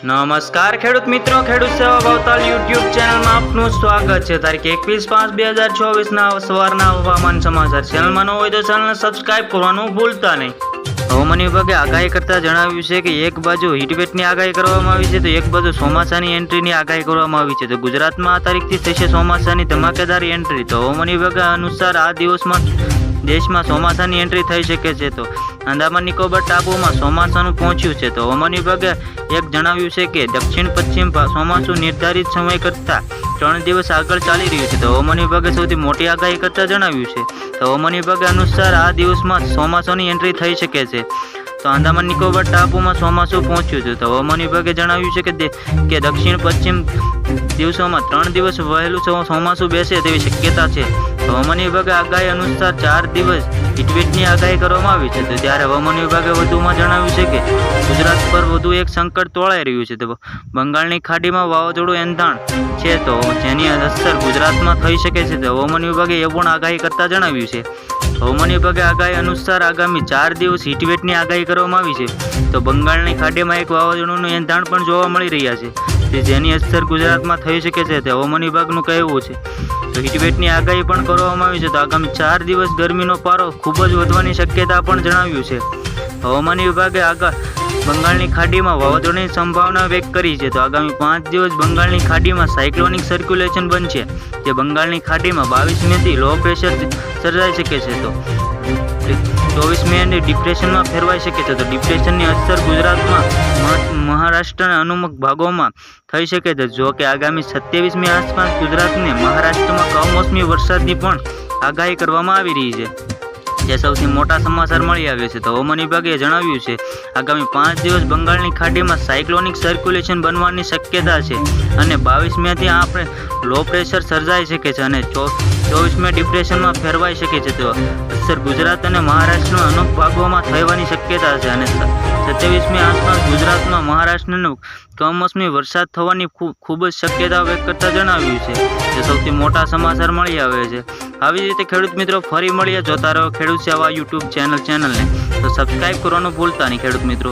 નમસ્કાર ખેડૂત મિત્રો, ખેડૂત સેવા ભાવતાલ યુટ્યુબ ચેનલમાં આપનું સ્વાગત છે। તારીખ 21/5/2024 સવારના હવામાન સમાચાર। ચેનલમાં ન હોય તો ચેનલને સબસ્ક્રાઇબ કરવાનું ભૂલતા નહીં। હવામાન વિભાગે આગાહી કરતા જણાવ્યું છે કે એક બાજુ હીટવેવની આગાહી કરવામાં આવી છે તો એક બાજુ ચોમાસાની એન્ટ્રીની આગાહી કરવામાં આવી છે। તો ગુજરાતમાં આ તારીખથી થશે ચોમાસાની ધમાકેદાર એન્ટ્રી। તો હવામાન વિભાગ અનુસાર આ દિવસમાં દેશમાં ચોમાસાની એન્ટ્રી થઈ શકે છે। તો અંદામાન નિકોબાર ટાપુમાં ચોમાસાનું પહોંચ્યું છે। તો હવામાન વિભાગે એક જણાવ્યું છે કે દક્ષિણ પશ્ચિમ ચોમાસું નિર્ધારિત સમય કરતાં 3 દિવસ આગળ ચાલી રહ્યું છે। તો હવામાન વિભાગે સૌથી મોટી આગાહી કરતાં જણાવ્યું છે। તો હવામાન વિભાગ અનુસાર આ દિવસમાં ચોમાસાની એન્ટ્રી થઈ શકે છે। તો અંદામાન નિકોબાર ટાપુમાં ચોમાસું પહોંચ્યું છે। તો હવામાન વિભાગે જણાવ્યું છે કે દક્ષિણ પશ્ચિમ દિવસોમાં 3 દિવસ વહેલું ચોમાસું બેસે તેવી શક્યતા છે। હવામાન વિભાગે આગાહી અનુસાર 4 દિવસ હીટવેવની આગાહી કરવામાં આવી છે। તો ત્યારે હવામાન વિભાગે વધુમાં જણાવ્યું છે કે ગુજરાત પર વધુ એક સંકટ તોળાઈ રહ્યું છે। તો બંગાળની ખાડીમાં વાવાઝોડું એંધાણ છે તો જેની અસર ગુજરાતમાં થઈ શકે છે। તો હવામાન વિભાગે એ પણ આગાહી કરતા જણાવ્યું છે। હવામાન વિભાગે આગાહી અનુસાર આગામી 4 દિવસ હીટવેવની આગાહી કરવામાં આવી છે। તો બંગાળની ખાડીમાં એક વાવાઝોડુંનું એંધાણ પણ જોવા મળી રહ્યા છે જેની અસર ગુજરાતમાં થઈ શકે છે તે હવામાન વિભાગનું કહેવું છે। તો હીટવેવની આગાહી પણ કરવામાં આવી છે। તો આગામી 4 દિવસ ગરમીનો પારો ખૂબ જ વધવાની શક્યતા પણ જણાવ્યું છે। હવામાન વિભાગે બંગાળની ખાડીમાં વાવાઝોડાની સંભાવના વ્યક્ત કરી છે। તો આગામી 5 દિવસ બંગાળની ખાડીમાં સાયક્લોનિક સર્ક્યુલેશન બનશે જે બંગાળની ખાડીમાં 22 મેથી લો પ્રેશર સર્જાઈ શકે છે। તો 24 મે ડિપ્રેશનમાં ફેરવાઈ શકે છે। તો ડિપ્રેશનની અસર ગુજરાતમાં મહારાષ્ટ્રના અમુક ભાગોમાં થઈ શકે છે। જો કે આગામી 27 મે આસપાસ ગુજરાતને મહારાષ્ટ્રમાં કમોસમી વરસાદની પણ આગાહી કરવામાં આવી રહી છે જે સૌથી મોટા સમાચાર મળી આવ્યા છે। તો હવામાન વિભાગે જણાવ્યું છે આગામી 5 દિવસ બંગાળની ખાડીમાં સાયક્લોનિક સર્ક્યુલેશન બનવાની શક્યતા છે અને 22 મેથી આપણે લો પ્રેશર સર્જાઈ શકે છે અને 24 મે ડિપ્રેશનમાં ફેરવાઈ શકે છે। તો અસર ગુજરાત અને મહારાષ્ટ્રના અમુક ભાગોમાં થવાની શક્યતા છે અને 27 મે આસપાસ ગુજરાતમાં મહારાષ્ટ્રનો કમોસમી વરસાદ થવાની ખૂબ જ શક્યતા વ્યક્ત કરતા જણાવ્યું છે જે સૌથી મોટા સમાચાર મળી આવ્યા છે। આવી જ રીતે ખેડૂત મિત્રો ફરી મળીએ, જોતા રહો ખેડૂત સેવા યુટ્યુબ ચેનલને તો સબસ્ક્રાઇબ કરવાનું ભૂલતા નહીં ખેડૂત મિત્રો।